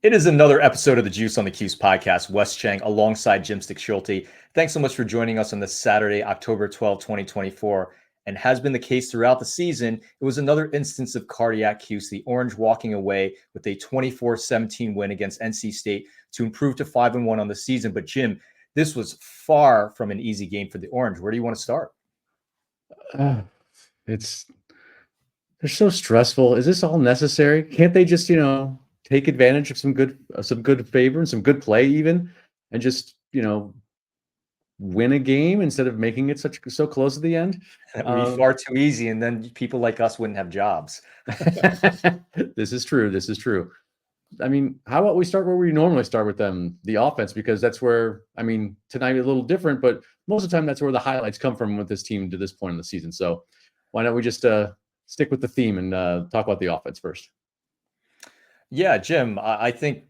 It is another episode of the Juice on the Cuse podcast. Wes Cheng alongside Jim Stechschulte. Thanks so much for joining us on this Saturday, October 12th, 2024. And has been the case throughout the season. It was another instance of cardiac Cuse, the Orange walking away with a 24-17 win against NC State to improve to 5-1 on the season. But Jim, this was far from an easy game for the Orange. Where do you want to start? They're so stressful. Is this all necessary? Can't they just, take advantage of some good favor and some good play even, and just, win a game instead of making it so close at the end? That would be far too easy, and then people like us wouldn't have jobs. This is true. I mean, how about we start where we normally start with them, the offense, because that's where, tonight a little different, but most of the time that's where the highlights come from with this team to this point in the season. So why don't we just stick with the theme and talk about the offense first? Yeah, Jim, I think,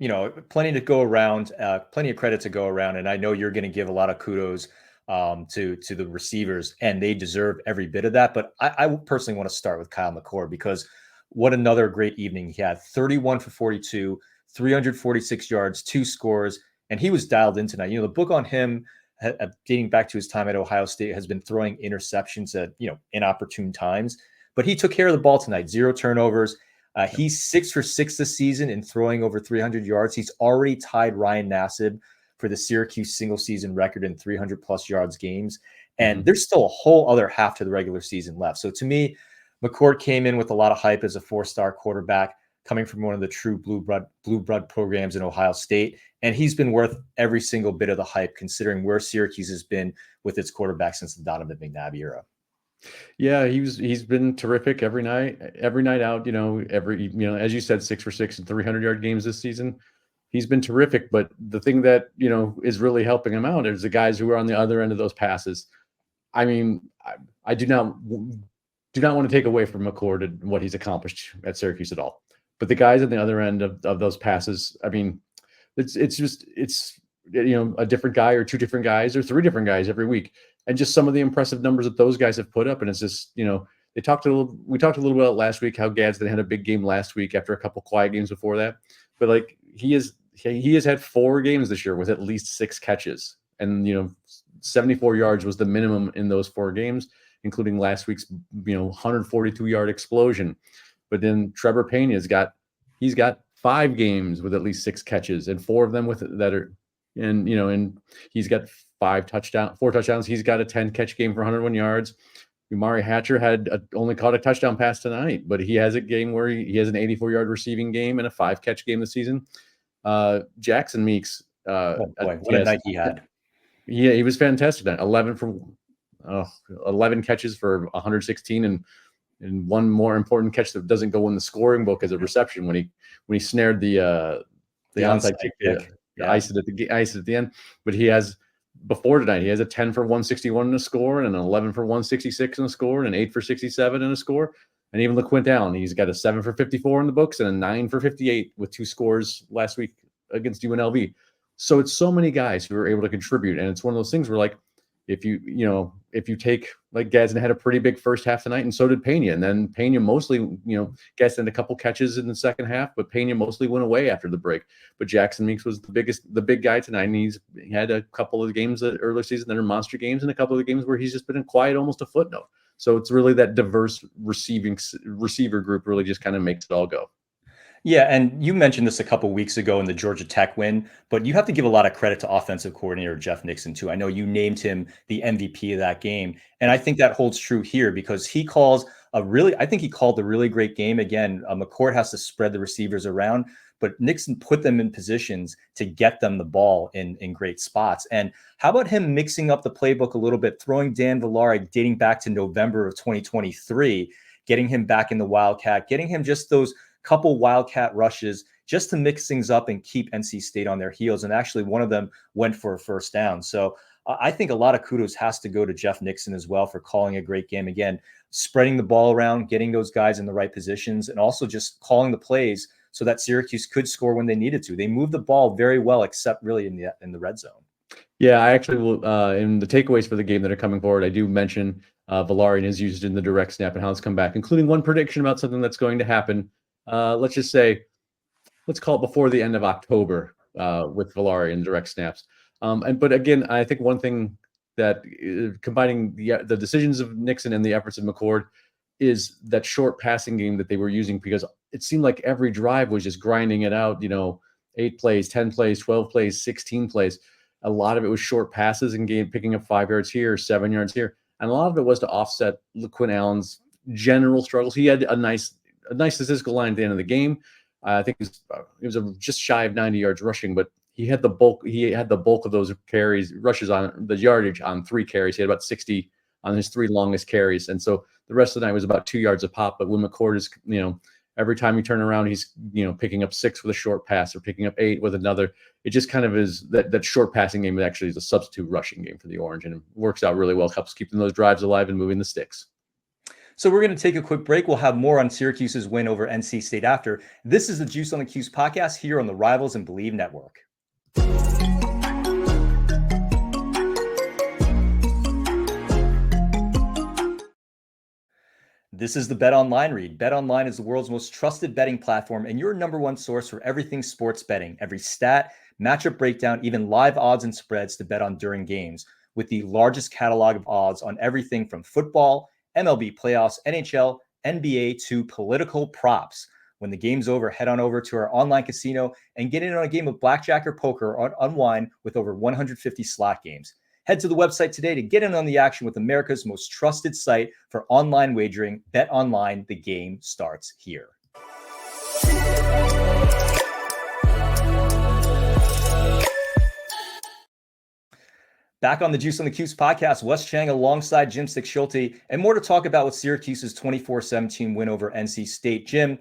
plenty to go around, plenty of credit to go around. And I know you're going to give a lot of kudos to the receivers, and they deserve every bit of that. But I personally want to start with Kyle McCord, because what another great evening he had. 31 for 42, 346 yards, 2 scores, and he was dialed in tonight. The book on him, dating back to his time at Ohio State, has been throwing interceptions at, inopportune times. But he took care of the ball tonight, 0 turnovers. He's 6 for 6 this season in throwing over 300 yards. He's already tied Ryan Nassib for the Syracuse single season record in 300 plus yards games. And there's still a whole other half to the regular season left. So to me, McCord came in with a lot of hype as a 4-star quarterback coming from one of the true blue blood programs in Ohio State. And he's been worth every single bit of the hype, considering where Syracuse has been with its quarterback since the Donovan McNabb era. Yeah, he's been terrific every night out, as you said, 6 for 6 and 300-yard games this season. He's been terrific, but the thing that, is really helping him out is the guys who are on the other end of those passes. I do not want to take away from McCord and what he's accomplished at Syracuse at all. But the guys at the other end of those passes, it's a different guy or 2 different guys or 3 different guys every week. And just some of the impressive numbers that those guys have put up. And it's just, we talked a little bit about last week how Gadsden had a big game last week after a couple quiet games before that. But he has had 4 games this year with at least 6 catches. And, 74 yards was the minimum in those 4 games, including last week's, 142-yard explosion. But then Trevor Pena he's got 5 games with at least 6 catches, and 4 of them and he's got 4 touchdowns. He's got a 10-catch game for 101 yards. Umari Hatcher only caught a touchdown pass tonight, but he has a game where he has an 84-yard receiving game and a 5-catch game this season. Jackson Meeks, what a night he had. Yeah, he was fantastic tonight. 11 catches for 116 and one more important catch that doesn't go in the scoring book as a reception when he snared the onside kick. Iced it at the end. But before tonight, he has a 10 for 161 in a score, and an 11 for 166 in a score, and an 8 for 67 in a score. And even LeQuint Allen, he's got a 7 for 54 in the books and a 9 for 58 with 2 scores last week against UNLV. So it's so many guys who are able to contribute. And it's one of those things where, if you take, Gadsden had a pretty big first half tonight, and so did Pena. And then Pena mostly, Gadsden had a couple catches in the second half, but Pena mostly went away after the break. But Jackson Meeks was the big guy tonight. And he had a couple of games earlier season that are monster games, and a couple of games where he's just been in quiet, almost a footnote. So it's really that diverse receiver group really just kind of makes it all go. Yeah, and you mentioned this a couple weeks ago in the Georgia Tech win, but you have to give a lot of credit to offensive coordinator Jeff Nixon too. I know you named him the MVP of that game, and I think that holds true here because he called a really great game. Again, McCord has to spread the receivers around, but Nixon put them in positions to get them the ball in great spots. And how about him mixing up the playbook a little bit, throwing Dan Villari dating back to November of 2023, getting him back in the Wildcat, getting him just those couple Wildcat rushes just to mix things up and keep NC State on their heels. And actually one of them went for a first down. So I think a lot of kudos has to go to Jeff Nixon as well for calling a great game. Again, spreading the ball around, getting those guys in the right positions, and also just calling the plays so that Syracuse could score when they needed to. They moved the ball very well, except really in the red zone. Yeah, I actually will. In the takeaways for the game that are coming forward, I do mention Villari and his usage in the direct snap and how it's come back, including one prediction about something that's going to happen. Let's just say let's call it before the end of October with Villari and direct snaps. But again, I think one thing that combining the decisions of Nixon and the efforts of McCord is that short passing game that they were using, because it seemed like every drive was just grinding it out, 8 plays, 10 plays, 12 plays, 16 plays. A lot of it was short passes and picking up 5 yards here, 7 yards here. And a lot of it was to offset Quinn Allen's general struggles. He had a nice statistical line at the end of the game. I think it was just shy of 90 yards rushing, but he had the bulk of those rushes on the yardage on 3 carries. He had about 60 on his 3 longest carries. And so the rest of the night was about 2 yards a pop. But when McCord is, every time you turn around, he's, picking up 6 with a short pass or picking up 8 with another. It just kind of is that short passing game actually is a substitute rushing game for the Orange, and it works out really well, helps keeping those drives alive and moving the sticks. So we're going to take a quick break. We'll have more on Syracuse's win over NC State after. This is the Juice on the Cuse podcast here on the Rivals and Believe Network. This is the Bet Online read. Bet Online is the world's most trusted betting platform and your number one source for everything sports betting. Every stat, matchup breakdown, even live odds and spreads to bet on during games, with the largest catalog of odds on everything from football, MLB playoffs, NHL, NBA to political props. When the game's over, head on over to our online casino and get in on a game of blackjack or poker or unwind with over 150 slot games. Head to the website today to get in on the action with America's most trusted site for online wagering. Bet Online, the game starts here. Back on the Juice on the Cuse podcast, Wes Cheng alongside Jim Stechschulte, and more to talk about with Syracuse's 24-17 win over NC State. Jim,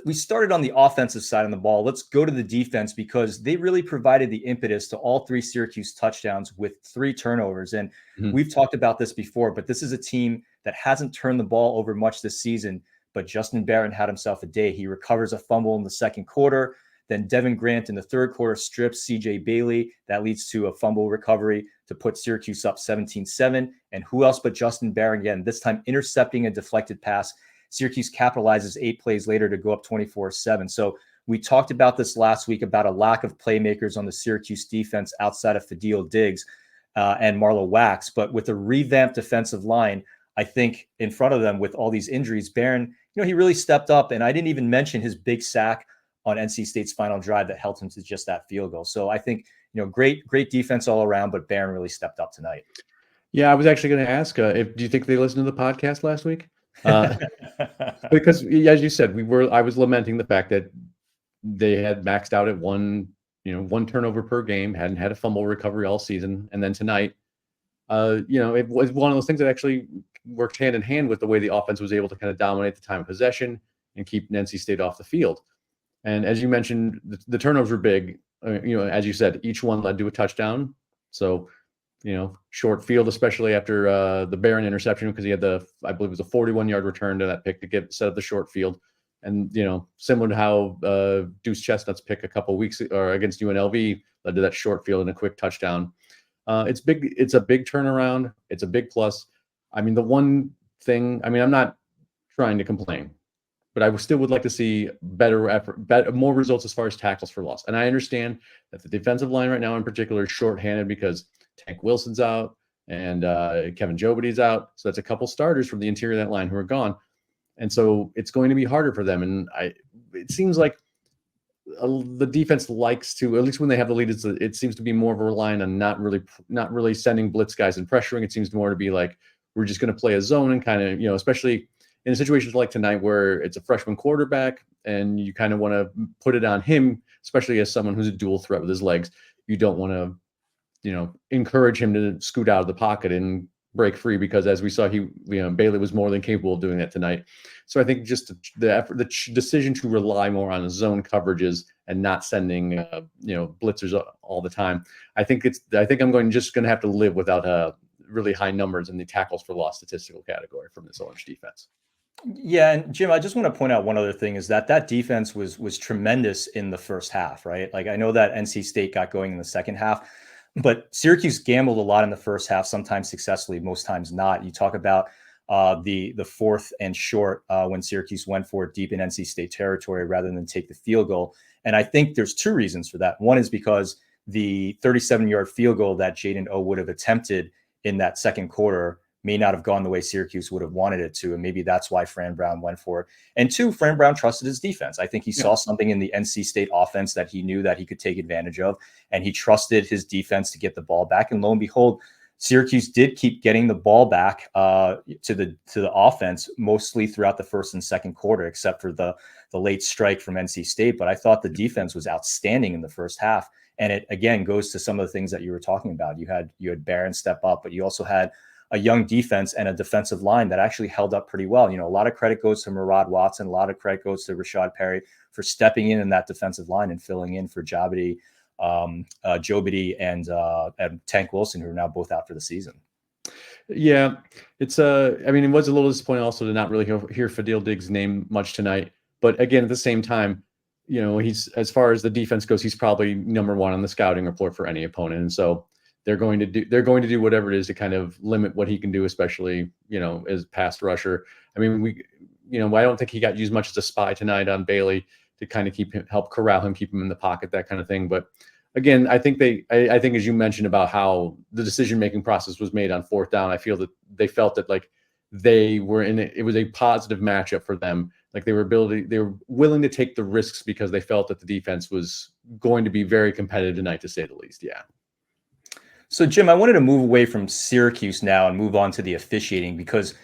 we started on the offensive side of the ball. Let's go to the defense, because they really provided the impetus to all 3 Syracuse touchdowns with 3 turnovers. And we've talked about this before, but this is a team that hasn't turned the ball over much this season. But Justin Barron had himself a day. He recovers a fumble in the second quarter. Then Devin Grant in the third quarter strips CJ Bailey. That leads to a fumble recovery to put Syracuse up 17-7. And who else but Justin Barron again, this time intercepting a deflected pass. Syracuse capitalizes 8 plays later to go up 24-7. So we talked about this last week about a lack of playmakers on the Syracuse defense outside of Fadil Diggs and Marlo Wax. But with a revamped defensive line, I think in front of them with all these injuries, Barron, he really stepped up. And I didn't even mention his big sack on NC State's final drive that helped him to just that field goal. So I think, great defense all around, but Barron really stepped up tonight. Yeah, I was actually going to ask, do you think they listened to the podcast last week? Because as you said, I was lamenting the fact that they had maxed out at one turnover per game, hadn't had a fumble recovery all season. And then tonight, it was one of those things that actually worked hand in hand with the way the offense was able to kind of dominate the time of possession and keep NC State off the field. And as you mentioned, the turnovers were big. As you said, each one led to a touchdown. So, short field, especially after the Barron interception, because he had I believe it was a 41-yard return to that pick to set up the short field. And, similar to how Deuce Chestnut's pick a couple weeks against UNLV led to that short field and a quick touchdown. It's big. It's a big turnaround. It's a big plus. I mean, the one thing, I'm not trying to complain, but I still would like to see better effort, more results as far as tackles for loss. And I understand that the defensive line right now in particular is shorthanded because Tank Wilson's out and Kevin Jobody's out. So that's a couple starters from the interior of that line who are gone. And so it's going to be harder for them. And it seems like the defense likes to, at least when they have the lead, it seems to be more of a relying on not really sending blitz guys and pressuring. It seems more to be like, we're just going to play a zone and kind of, especially in situations like tonight where it's a freshman quarterback and you kind of want to put it on him, especially as someone who's a dual threat with his legs. You don't want to, encourage him to scoot out of the pocket and break free, because as we saw, Bailey was more than capable of doing that tonight. So I think just the effort, the decision to rely more on zone coverages and not sending, blitzers all the time. I think I'm just going to have to live without really high numbers in the tackles for loss statistical category from this Orange defense. Yeah, and Jim, I just want to point out one other thing is that defense was tremendous in the first half, right? Like I know that NC State got going in the second half, but Syracuse gambled a lot in the first half, sometimes successfully, most times not. You talk about the fourth and short when Syracuse went for it deep in NC State territory rather than take the field goal. And I think there's two reasons for that. One is because the 37-yard field goal that Jaden O would have attempted in that second quarter may not have gone the way Syracuse would have wanted it to. And maybe that's why Fran Brown went for it. And two, Fran Brown trusted his defense. I think he saw something in the NC State offense that he knew that he could take advantage of. And he trusted his defense to get the ball back. And lo and behold, Syracuse did keep getting the ball back to the offense mostly throughout the first and second quarter, except for the late strike from NC State. But I thought the defense was outstanding in the first half. And it, again, goes to some of the things that you were talking about. You had Barron step up, but you also had a young defense and a defensive line that actually held up pretty well. A lot of credit goes to Murad Watson. A lot of credit goes to Rashad Perry for stepping in that defensive line and filling in for Jobity, and Tank Wilson, who are now both out for the season. Yeah, it's it was a little disappointing also to not really hear Fadil Diggs' name much tonight. But again, at the same time, he's, as far as the defense goes, he's probably number one on the scouting report for any opponent, and so they're going to do whatever it is to kind of limit what he can do, especially as pass rusher. I don't think he got used much as a spy tonight on Bailey to kind of help corral him, keep him in the pocket, that kind of thing. But again, I think as you mentioned about how the decision-making process was made on fourth down, I feel that they felt that like they were it was a positive matchup for them. Like they were willing to take the risks because they felt that the defense was going to be very competitive tonight, to say the least. Yeah. So Jim, I wanted to move away from Syracuse now and move on to the officiating, because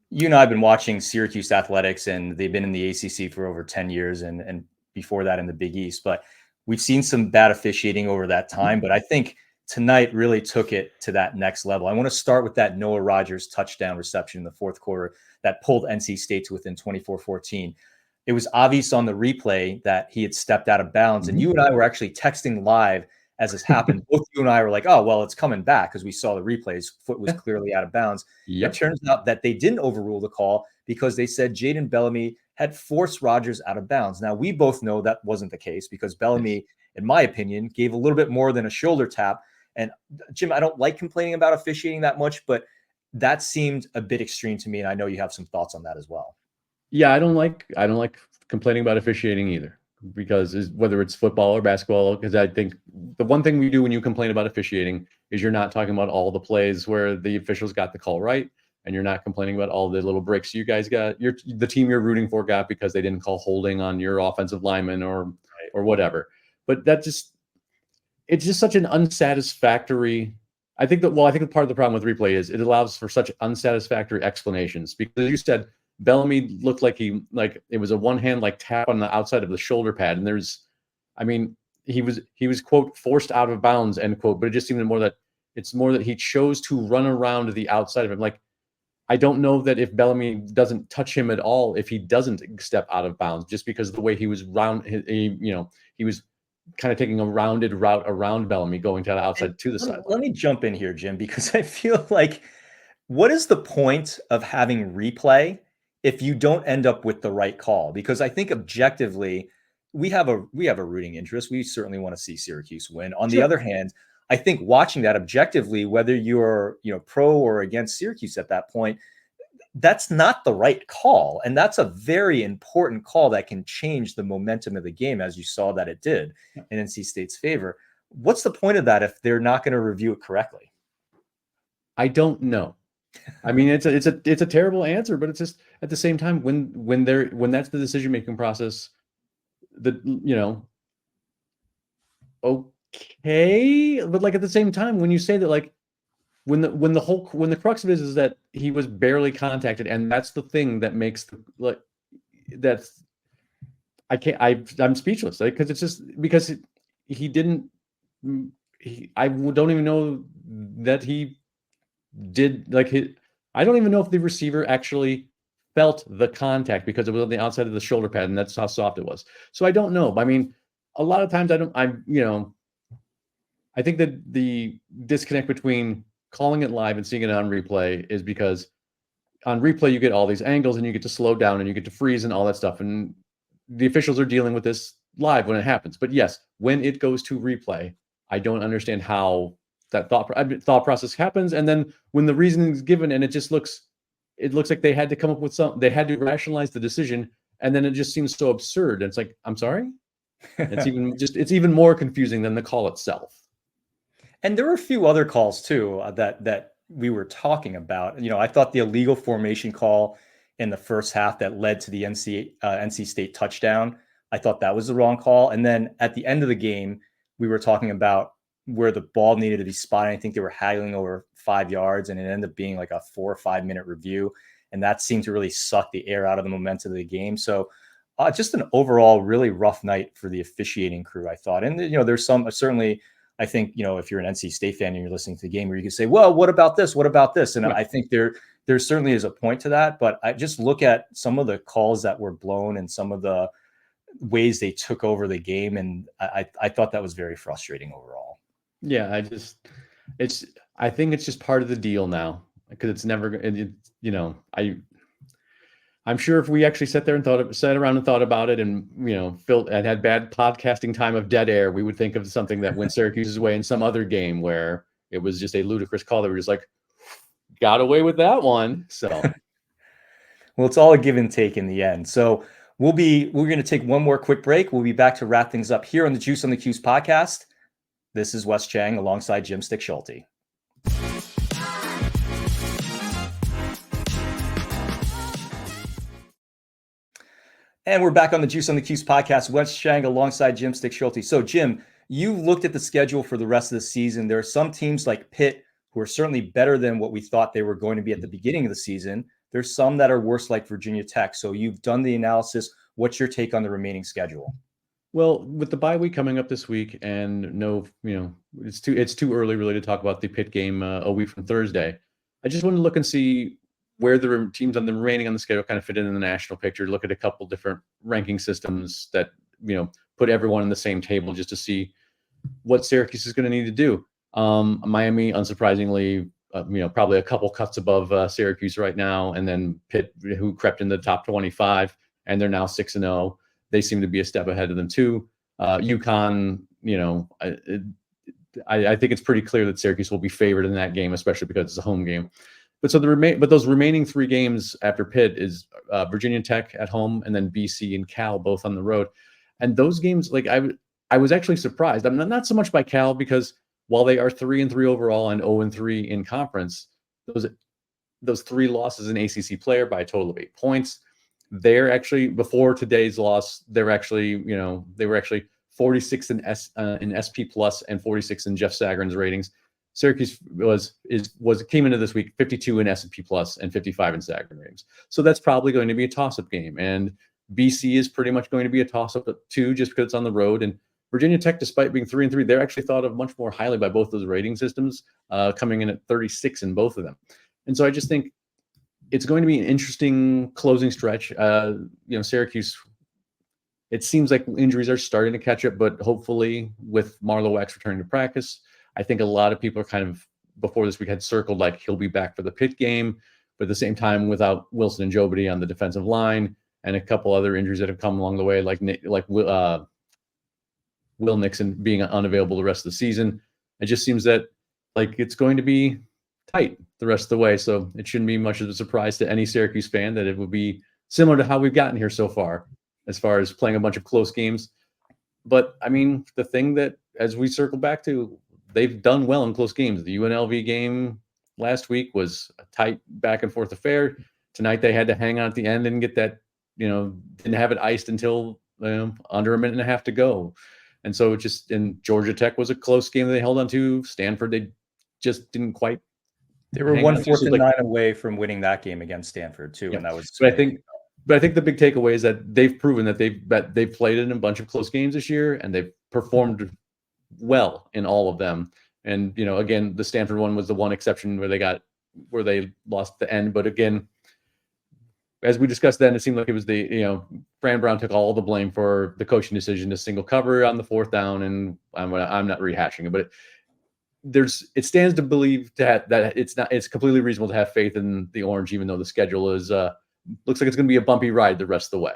you and I have been watching Syracuse athletics, and they've been in the ACC for over 10 years and before that in the Big East. But we've seen some bad officiating over that time. But I think tonight really took it to that next level. I want to start with that Noah Rogers touchdown reception in the fourth quarter that pulled NC State to within 24-14. It was obvious on the replay that he had stepped out of bounds. And you and I were actually texting live as this happened. Both you and I were like, oh, well, it's coming back, because we saw the replays. Foot was clearly out of bounds. Yep. It turns out that they didn't overrule the call because they said Jaden Bellamy had forced Rogers out of bounds. Now, we both know that wasn't the case, because Bellamy, in my opinion, gave a little bit more than a shoulder tap. And Jim, I don't like complaining about officiating that much, but that seemed a bit extreme to me. And I know you have some thoughts on that as well. Yeah, I don't like complaining about officiating either, because whether it's football or basketball, because I think the one thing we do when you complain about officiating is you're not talking about all the plays where the officials got the call right, and you're not complaining about all the little breaks you guys got, the team you're rooting for got because they didn't call holding on your offensive lineman or whatever. But it's just such an unsatisfactory. I think part of the problem with replay is it allows for such unsatisfactory explanations, because as you said, Bellamy looked like it was a one-hand tap on the outside of the shoulder pad, and he was quote forced out of bounds, end quote, but it just seemed more that he chose to run around the outside of him. Like, I don't know that if Bellamy doesn't touch him at all, if he doesn't step out of bounds, just because of the way he was he was kind of taking a rounded route around Bellamy, going to the outside to the sideline. Let me jump in here, Jim, because I feel like, what is the point of having replay if you don't end up with the right call? Because I think objectively, we have a rooting interest. We certainly want to see Syracuse win. On the other hand, I think watching that objectively, whether you're pro or against Syracuse at that point, that's not the right call. And that's a very important call that can change the momentum of the game, as you saw that it did in NC State's favor. What's the point of that if they're not going to review it correctly? I don't know. I mean, it's a terrible answer, but it's just, at the same time, when that's the decision-making process, okay, but at the same time, when you say that, when the crux of it is that he was barely contacted, and that's the thing that makes I'm speechless, because it's just because he didn't. I don't even know that he did I don't even know if the receiver actually felt the contact, because it was on the outside of the shoulder pad, and that's how soft it was. So I don't know. I mean, a lot of times I think that the disconnect between calling it live and seeing it on replay is because on replay you get all these angles, and you get to slow down, and you get to freeze and all that stuff, and the officials are dealing with this live when it happens. But yes, when it goes to replay, I don't understand how that thought process happens. And then when the reasoning is given, and it looks like they had to rationalize the decision, and then it just seems so absurd. And it's like, I'm sorry, It's even more confusing than the call itself. And there were a few other calls too that we were talking about. I thought the illegal formation call in the first half that led to the NC State touchdown, I thought that was the wrong call. And then at the end of the game, we were talking about where the ball needed to be spotted. I think they were haggling over 5 yards, and it ended up being like a 4 or 5 minute review. And that seemed to really suck the air out of the momentum of the game. So just an overall really rough night for the officiating crew, I thought. And, there's some certainly, I think, if you're an NC State fan and you're listening to the game, where you can say, well, what about this? What about this? And I think there certainly is a point to that. But I just look at some of the calls that were blown and some of the ways they took over the game. And I thought that was very frustrating overall. Yeah, I think it's just part of the deal now, because it's never, I'm sure if we actually sat around and thought about it and, had bad podcasting time of dead air, we would think of something that went Syracuse's way in some other game where it was just a ludicrous call that we're just like, got away with that one. So, well, it's all a give and take in the end. So we're going to take one more quick break. We'll be back to wrap things up here on the Juice on the Cuse podcast. This is Wes Cheng alongside Jim Stechschulte. And we're back on the Juice on the Cuse podcast. Wes Cheng alongside Jim Stechschulte. So, Jim, you looked at the schedule for the rest of the season. There are some teams like Pitt who are certainly better than what we thought they were going to be at the beginning of the season. There's some that are worse, like Virginia Tech. So you've done the analysis. What's your take on the remaining schedule? Well, with the bye week coming up this week, and it's too early really to talk about the Pitt game a week from Thursday. I just wanted to look and see where the teams on the remaining on the schedule kind of fit in the national picture. Look at a couple different ranking systems that put everyone on the same table, just to see what Syracuse is going to need to do. Miami, unsurprisingly, probably a couple cuts above Syracuse right now, and then Pitt, who crept in the top 25, and they're now 6-0. They seem to be a step ahead of them too. UConn, I think it's pretty clear that Syracuse will be favored in that game, especially because it's a home game. But those remaining 3 games after Pitt is Virginia Tech at home, and then BC and Cal both on the road. And those games, like I was actually surprised. I'm not so much by Cal, because while they are 3-3 overall and 0-3 in conference, those 3 losses in ACC player by a total of 8 points. They're actually, before today's loss, they were actually 46 in SP plus and 46 in Jeff Sagarin's ratings. Syracuse came into this week 52 in S&P plus and 55 in Sagarin ratings. So that's probably going to be a toss-up game. And BC is pretty much going to be a toss-up too, just because it's on the road. And Virginia Tech, despite being 3-3, they're actually thought of much more highly by both those rating systems, coming in at 36 in both of them. And so I just think it's going to be an interesting closing stretch. Syracuse, it seems like injuries are starting to catch up, but hopefully with Marlowe Wax returning to practice, I think a lot of people are kind of, before this week, had circled like he'll be back for the Pitt game, but at the same time, without Wilson and Jobity on the defensive line, and a couple other injuries that have come along the way, like Will Nixon being unavailable the rest of the season, it just seems that like it's going to be tight the rest of the way. So it shouldn't be much of a surprise to any Syracuse fan that it would be similar to how we've gotten here so far, as far as playing a bunch of close games. But I mean, the thing that, as we circle back to, they've done well in close games. The UNLV game last week was a tight back and forth affair. Tonight they had to hang on at the end and get that, didn't have it iced until under a minute and a half to go. And so and Georgia Tech was a close game that they held on to. Stanford, they just didn't quite. They were 1 4th and 9 away from winning that game against Stanford too. Yeah. And that was, but I think the big takeaway is that they've proven that they've played in a bunch of close games this year, and they've performed well in all of them. And, again, the Stanford one was the one exception where they lost the end. But again, as we discussed then, it seemed like it was Fran Brown took all the blame for the coaching decision to single cover on the 4th down. And I'm not rehashing it, but it stands to believe that it's completely reasonable to have faith in the Orange, even though the schedule is looks like it's going to be a bumpy ride the rest of the way.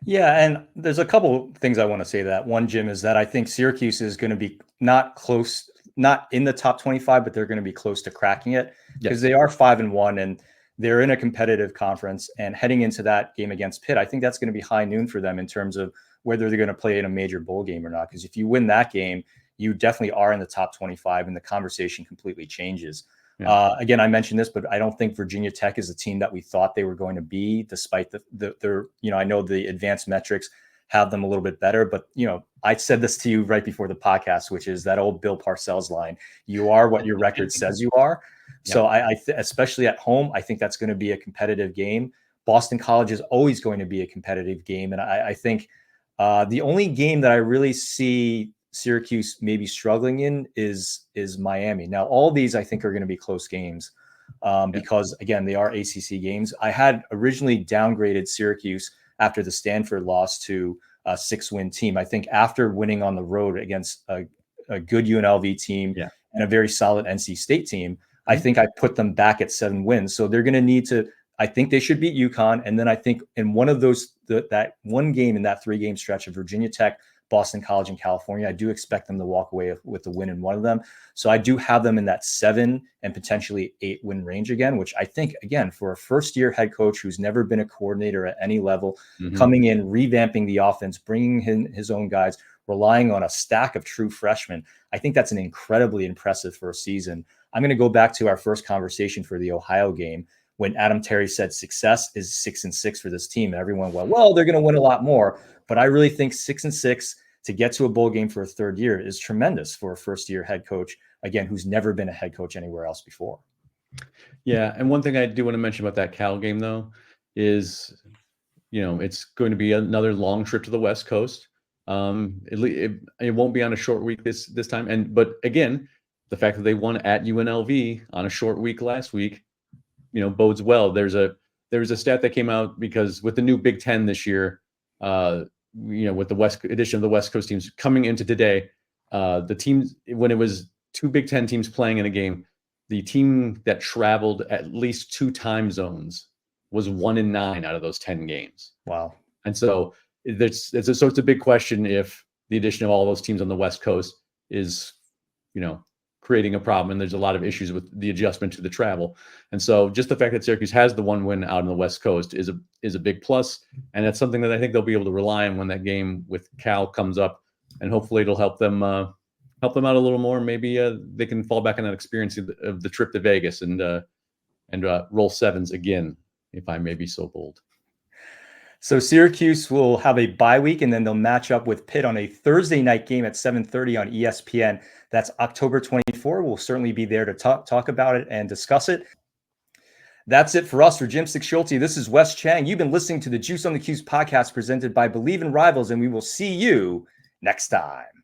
Yeah, and there's a couple things I want to say to that. One, Jim, is that I think Syracuse is going to be not in the top 25, but they're going to be close to cracking it, because they are 5-1 and they're in a competitive conference. And heading into that game against Pitt, I think that's going to be high noon for them in terms of whether they're going to play in a major bowl game or not. Because if you win that game, you definitely are in the top 25 and the conversation completely changes. Yeah. Again, I mentioned this, but I don't think Virginia Tech is a team that we thought they were going to be, despite their, I know the advanced metrics have them a little bit better, but I said this to you right before the podcast, which is that old Bill Parcells line: "You are what your record says you are." So especially at home, I think that's going to be a competitive game. Boston College is always going to be a competitive game, and I think the only game that I really see Syracuse maybe struggling in is Miami. Now, all these I think are going to be close games because, again, they are ACC games. I had originally downgraded Syracuse after the Stanford loss to a 6-win team. I think after winning on the road against a good UNLV team and a very solid NC State team, I think I put them back at 7 wins. So they're going to need to, I think they should beat UConn. And then I think in one of those, that one game in that 3-game stretch of Virginia Tech, Boston College, and California, I do expect them to walk away with the win in one of them. So I do have them in that 7 and potentially 8-win range again, which I think, again, for a first-year head coach who's never been a coordinator at any level, coming in, revamping the offense, bringing in his own guys, relying on a stack of true freshmen, I think that's an incredibly impressive first season. I'm going to go back to our first conversation for the Ohio game when Adam Terry said success is 6-6 for this team. And everyone went, well, they're going to win a lot more. But I really think 6-6 to get to a bowl game for a third year is tremendous for a first-year head coach, again, who's never been a head coach anywhere else before. Yeah, and one thing I do want to mention about that Cal game, though, is, it's going to be another long trip to the West Coast. It won't be on a short week this time. But again, the fact that they won at UNLV on a short week last week, bodes well. There's a stat that came out because with the new Big Ten this year, with the edition of the West Coast teams coming into today, the teams, when it was 2 Big Ten teams playing in a game, the team that traveled at least 2 time zones was 1-9 out of those 10 games. Wow. And so it's a big question if the addition of all those teams on the West Coast is, creating a problem. And there's a lot of issues with the adjustment to the travel. And so just the fact that Syracuse has the 1 win out on the West Coast is a big plus. And that's something that I think they'll be able to rely on when that game with Cal comes up. And hopefully it'll help them out a little more. Maybe they can fall back on that experience of the trip to Vegas and roll 7s again, if I may be so bold. So Syracuse will have a bye week, and then they'll match up with Pitt on a Thursday night game at 7:30 on ESPN. That's October 24. We'll certainly be there to talk about it and discuss it. That's it for us. For Jim Stechschulte, this is Wes Cheng. You've been listening to the Juice on the Cuse podcast presented by Believe in Rivals, and we will see you next time.